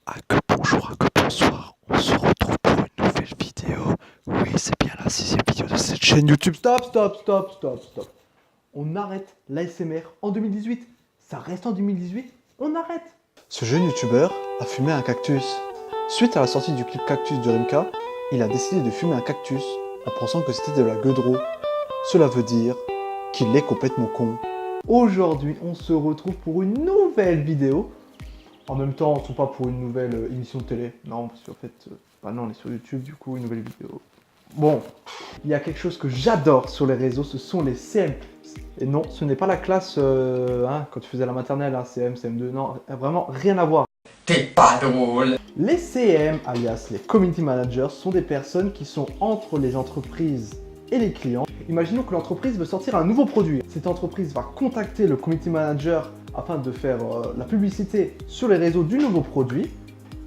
Que bonjour, que bonsoir, on se retrouve pour une nouvelle vidéo. Oui, c'est bien la 6ème vidéo de cette chaîne YouTube. Stop. On arrête l'ASMR en 2018. Ça reste en 2018, on arrête. Ce jeune youtubeur a fumé un cactus. Suite à la sortie du clip Cactus de Rimka, il a décidé de fumer un cactus en pensant que c'était de la gueudreau. Cela veut dire qu'il est complètement con. Aujourd'hui, on se retrouve pour une nouvelle vidéo. En même temps, on ne pas pour une nouvelle émission de télé. Non, parce qu'en fait, bah non, on est sur YouTube, du coup, une nouvelle vidéo. Bon, il y a quelque chose que j'adore sur les réseaux, ce sont les CM. Et non, ce n'est pas la classe quand tu faisais la maternelle, CM, CM2, non, vraiment rien à voir. T'es pas drôle. Les CM, alias les Community Managers, sont des personnes qui sont entre les entreprises et les clients. Imaginons que l'entreprise veut sortir un nouveau produit. Cette entreprise va contacter le Community Manager afin de faire la publicité sur les réseaux du nouveau produit.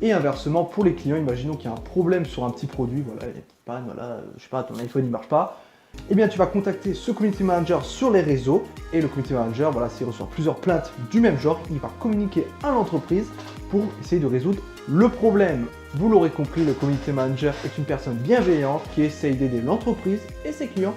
Et inversement, pour les clients, imaginons qu'il y a un problème sur un petit produit, voilà, il y a une petite panne, voilà, je sais pas, ton iPhone ne marche pas. Eh bien, tu vas contacter ce Community Manager sur les réseaux. Et le Community Manager, voilà, s'il reçoit plusieurs plaintes du même genre, il va communiquer à l'entreprise pour essayer de résoudre le problème. Vous l'aurez compris, le Community Manager est une personne bienveillante qui essaye d'aider l'entreprise et ses clients.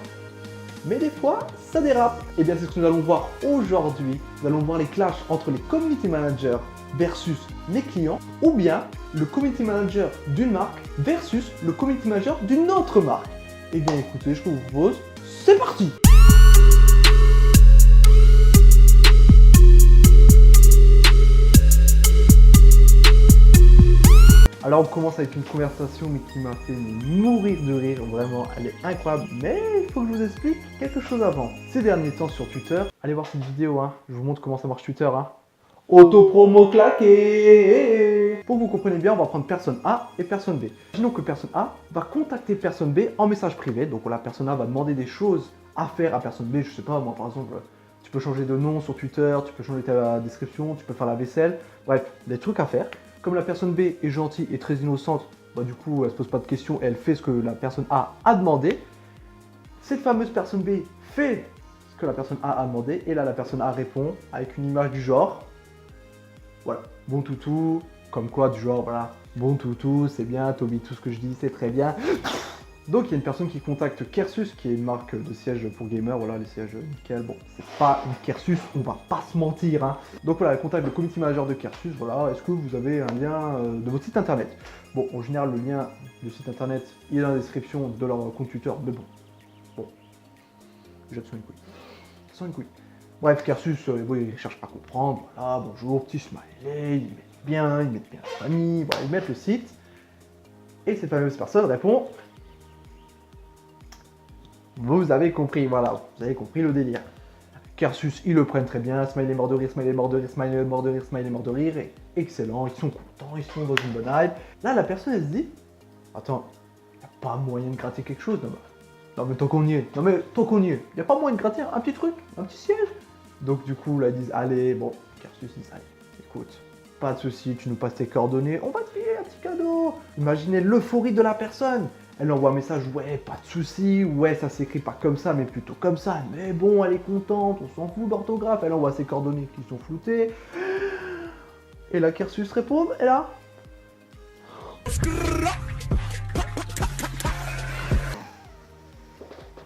Mais des fois, ça dérape. Et bien, c'est ce que nous allons voir aujourd'hui. Nous allons voir les clashs entre les Community Managers versus les clients, ou bien le Community Manager d'une marque versus le Community Manager d'une autre marque. Eh bien, écoutez, je vous propose, c'est parti! Alors on commence avec une conversation mais qui m'a fait mourir de rire, vraiment, elle est incroyable. Mais il faut que je vous explique quelque chose avant. Ces derniers temps sur Twitter, allez voir cette vidéo, je vous montre comment ça marche Twitter. Auto-promo claqué. Pour que vous compreniez bien, on va prendre personne A et personne B. Imaginons que personne A va contacter personne B en message privé. Donc la personne A va demander des choses à faire à personne B, je sais pas, moi par exemple, tu peux changer de nom sur Twitter, tu peux changer ta description, tu peux faire la vaisselle, bref, des trucs à faire. Comme la personne B est gentille et très innocente, bah du coup elle se pose pas de questions et elle fait ce que la personne A a demandé. Cette fameuse personne B fait ce que la personne A a demandé et là la personne A répond avec une image du genre, voilà, bon toutou, comme quoi du genre, voilà, bon toutou, c'est bien, Toby, tout ce que je dis c'est très bien. Donc il y a une personne qui contacte Kersus, qui est une marque de sièges pour gamers, voilà, les sièges nickel, bon, c'est pas une Kersus, on va pas se mentir, Donc voilà, elle contacte le community manager de Kersus, voilà, est-ce que vous avez un lien de votre site internet? Bon, en général, le lien du site internet, il est dans la description de leur compte Twitter, mais bon, jette sur une couille, sans une couille. Bref, Kersus, il cherche pas à comprendre, voilà, bonjour, petit smiley, ils mettent bien la famille, voilà, ils mettent le site, et cette fameuse personne répond: vous avez compris, voilà, vous avez compris le délire. Kersus, ils le prennent très bien, smiley mort de rire, smiley mort de rire, smiley mort de rire, smiley mort de rire, et excellent, ils sont contents, ils sont dans une bonne hype. Là, la personne, elle se dit, attends, y a pas moyen de gratter quelque chose, non mais tant qu'on y est, y a pas moyen de gratter un petit truc, un petit siège. Donc du coup, là, ils disent, allez, bon, Kersus dit, allez, écoute, pas de souci, tu nous passes tes coordonnées, on va te payer un petit cadeau. Imaginez l'euphorie de la personne. Elle envoie un message, ouais, pas de souci, ouais, ça s'écrit pas comme ça, mais plutôt comme ça. Mais bon, elle est contente, on s'en fout d'orthographe. Elle envoie ses coordonnées qui sont floutées. Et la Kersus répond, et là,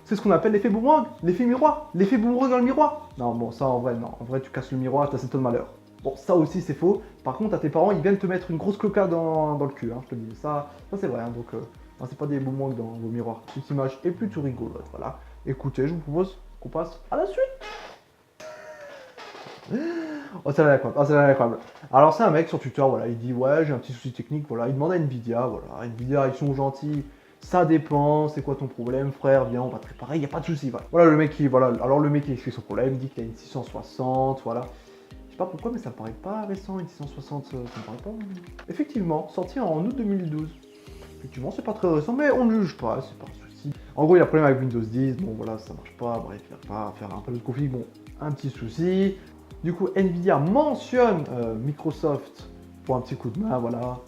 c'est ce qu'on appelle l'effet boomerang, l'effet miroir, l'effet boomerang dans le miroir. Non, bon, ça en vrai, non. En vrai, tu casses le miroir, t'as 7 tonnes de malheur. Bon, ça aussi, c'est faux. Par contre, à tes parents, ils viennent te mettre une grosse cloquade dans le cul, je te dis. Ça c'est vrai, donc... non, c'est pas des boomerangs dans vos miroirs. Cette image est plutôt rigolote, voilà. Écoutez, je vous propose qu'on passe à la suite. Oh, c'est incroyable. Alors, c'est un mec sur Twitter, voilà, il dit, ouais, j'ai un petit souci technique, voilà. Il demande à Nvidia, voilà. Nvidia, ils sont gentils. Ça dépend, c'est quoi ton problème, frère, viens, on va te réparer, il n'y a pas de souci, voilà. Voilà, le mec, alors le mec, il explique son problème, il dit qu'il a une 660, voilà. Je sais pas pourquoi, mais ça me paraît pas récent, une 660, ça me paraît pas... Effectivement, sorti en août 2012. Effectivement, c'est pas très récent, mais on ne juge pas, c'est pas un souci. En gros, il y a un problème avec Windows 10, bon voilà, ça marche pas, bref, il va pas faire un peu de config, bon, un petit souci. Du coup, Nvidia mentionne Microsoft pour un petit coup de main, voilà.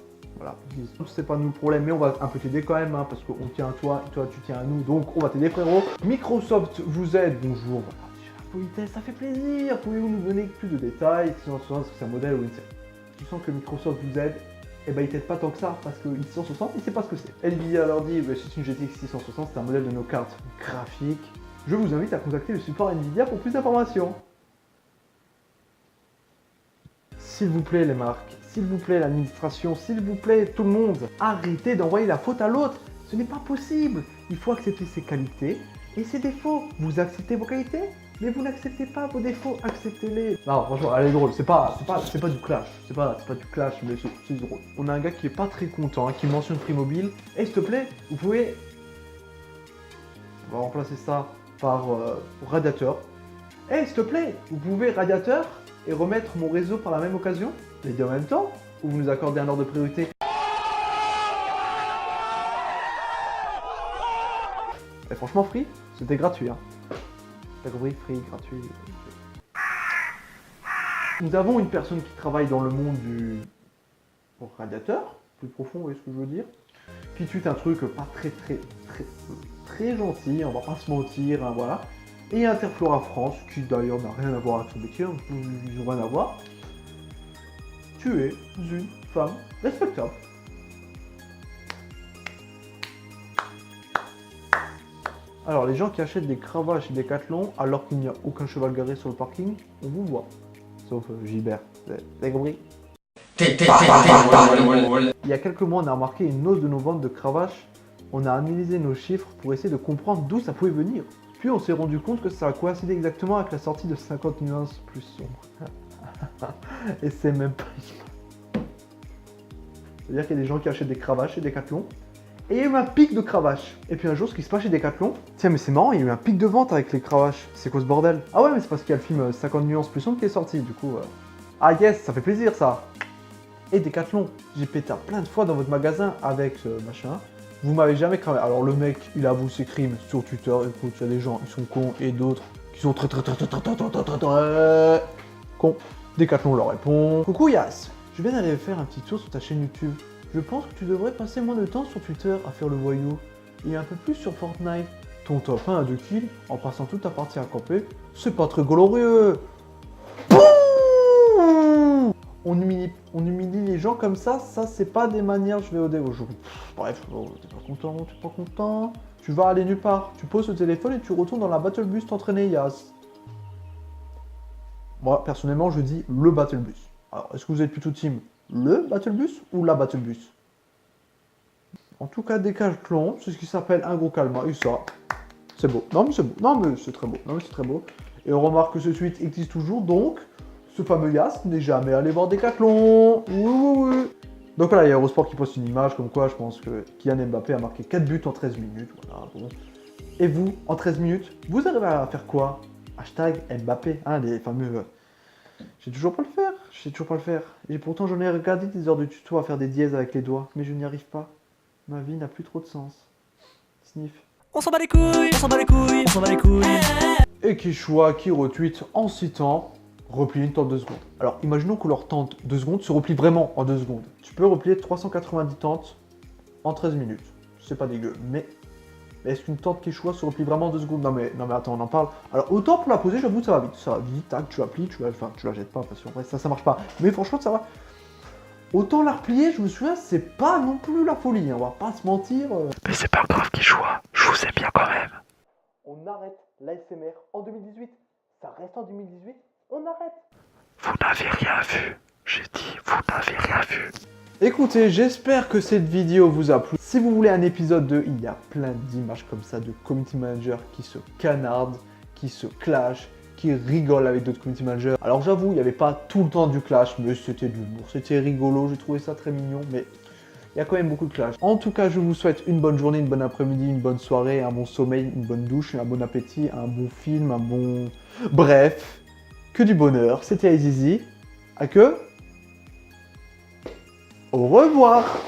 C'est pas nous le problème, mais on va un peu t'aider quand même, parce qu'on tient à toi, et toi tu tiens à nous, donc on va t'aider frérot. Microsoft vous aide, bonjour, voilà, la politesse, ça fait plaisir, pouvez-vous nous donner plus de détails, si c'est un modèle ou une série. Je sens que Microsoft vous aide, et ben ils t'aident pas tant que ça parce que 660, il sait pas ce que c'est. Nvidia leur dit c'est une GTX 660, c'est un modèle de nos cartes graphiques. Je vous invite à contacter le support Nvidia pour plus d'informations. S'il vous plaît les marques, s'il vous plaît l'administration, s'il vous plaît tout le monde, arrêtez d'envoyer la faute à l'autre. Ce n'est pas possible. Il faut accepter ses qualités et ses défauts. Vous acceptez vos qualités, mais vous n'acceptez pas vos défauts, acceptez-les. Non, franchement, elle est drôle. C'est pas du clash. C'est pas du clash, mais c'est drôle. On a un gars qui est pas très content, hein, qui mentionne Playmobil. Et s'il te plaît, vous pouvez... On va remplacer ça par radiateur. Et s'il te plaît, vous pouvez radiateur et remettre mon réseau par la même occasion, les deux en même temps, ou vous nous accordez un ordre de priorité. Et franchement, Free, c'était gratuit. Hein. T'as compris? Free, gratuit. Nous avons une personne qui travaille dans le monde du radiateur, plus profond, vous voyez ce que je veux dire, qui tweet un truc pas très gentil, on va pas se mentir, hein, voilà. Et Interflora France, qui d'ailleurs n'a rien à voir avec son métier, ils ont rien à voir. Tu es une femme respectable. Alors, les gens qui achètent des cravaches chez Decathlon alors qu'il n'y a aucun cheval garé sur le parking, on vous voit. Sauf Gilbert. Vous avez compris? Il y a quelques mois, on a remarqué une hausse de nos ventes de cravaches. On a analysé nos chiffres pour essayer de comprendre d'où ça pouvait venir. Puis on s'est rendu compte que ça a coïncidé exactement avec la sortie de 50 nuances plus sombres. Et c'est même pas... C'est-à-dire qu'il y a des gens qui achètent des cravaches chez Decathlon. Et il y a eu un pic de cravaches. Et puis un jour, ce qui se passe chez Decathlon, tiens mais c'est marrant, il y a eu un pic de vente avec les cravaches. C'est quoi ce bordel? Ah ouais, mais c'est parce qu'il y a le film 50 nuances plus sombres qui est sorti, du coup... Ah yes, ça fait plaisir ça. Et Decathlon, j'ai pété plein de fois dans votre magasin avec ce machin. Vous m'avez jamais cramé. Alors le mec, il avoue ses crimes sur Twitter. Écoute, il y a des gens, ils sont cons, et d'autres qui sont très cons. Decathlon leur répond. Coucou Yas, je viens d'aller faire un petit tour sur ta chaîne YouTube. Je pense que tu devrais passer moins de temps sur Twitter à faire le voyou et un peu plus sur Fortnite. Ton top 1 à 2 kills en passant toute ta partie à camper, c'est pas très glorieux. On humilie les gens comme ça c'est pas des manières je vais au dévo. Bref, t'es pas content. Tu vas aller nulle part. Tu poses le téléphone et tu retournes dans la Battle Bus t'entraîner, Yas. Moi, personnellement, je dis le Battle Bus. Alors, est-ce que vous êtes plutôt team le Battle Bus ou la Battle Bus? En tout cas, Decathlon, c'est ce qui s'appelle un gros calma. Et ça, c'est beau. Non, mais c'est beau. Non, mais c'est très beau. Non, mais c'est très beau. Et on remarque que ce tweet existe toujours, donc... Ce fameux Yas n'est jamais allé voir Decathlon. Oui. Donc voilà, il y a Eurosport qui poste une image comme quoi je pense que Kylian Mbappé a marqué 4 buts en 13 minutes. Voilà, bon. Et vous, en 13 minutes, vous arrivez à faire quoi? Hashtag Mbappé, hein, les fameux... Je sais toujours pas le faire. Et pourtant j'en ai regardé des heures de tuto à faire des dièses avec les doigts, mais je n'y arrive pas. Ma vie n'a plus trop de sens. Sniff. On s'en bat les couilles, on s'en bat les couilles, on s'en bat les couilles. Et Quechua qui retweet en citant... Replier une tente 2 secondes. Alors, imaginons que leur tente 2 secondes se replie vraiment en 2 secondes. Tu peux replier 390 tentes en 13 minutes. C'est pas dégueu, mais est-ce qu'une tente Quechua se replie vraiment en 2 secondes? Non mais attends, on en parle. Alors, autant pour la poser, j'avoue, ça va vite. Ça va vite, tac, tu la plies, tu la jettes pas, parce qu'en vrai, ça marche pas. Mais franchement, ça va. Autant la replier, je me souviens, c'est pas non plus la folie, hein, on va pas se mentir. Mais c'est pas grave Quechua, je vous aime bien quand même. On arrête l'ASMR en 2018. Ça reste en 2018. On arrête. Vous n'avez rien vu. J'ai dit, vous n'avez rien vu. Écoutez, j'espère que cette vidéo vous a plu. Si vous voulez un épisode 2, il y a plein d'images comme ça de community managers qui se canardent, qui se clashent, qui rigolent avec d'autres community managers. Alors j'avoue, il n'y avait pas tout le temps du clash, mais c'était de l'humour. C'était rigolo, j'ai trouvé ça très mignon, mais il y a quand même beaucoup de clash. En tout cas, je vous souhaite une bonne journée, une bonne après-midi, une bonne soirée, un bon sommeil, une bonne douche, un bon appétit, un bon film, un bon... Bref... Que du bonheur, c'était Azizi. À que au revoir.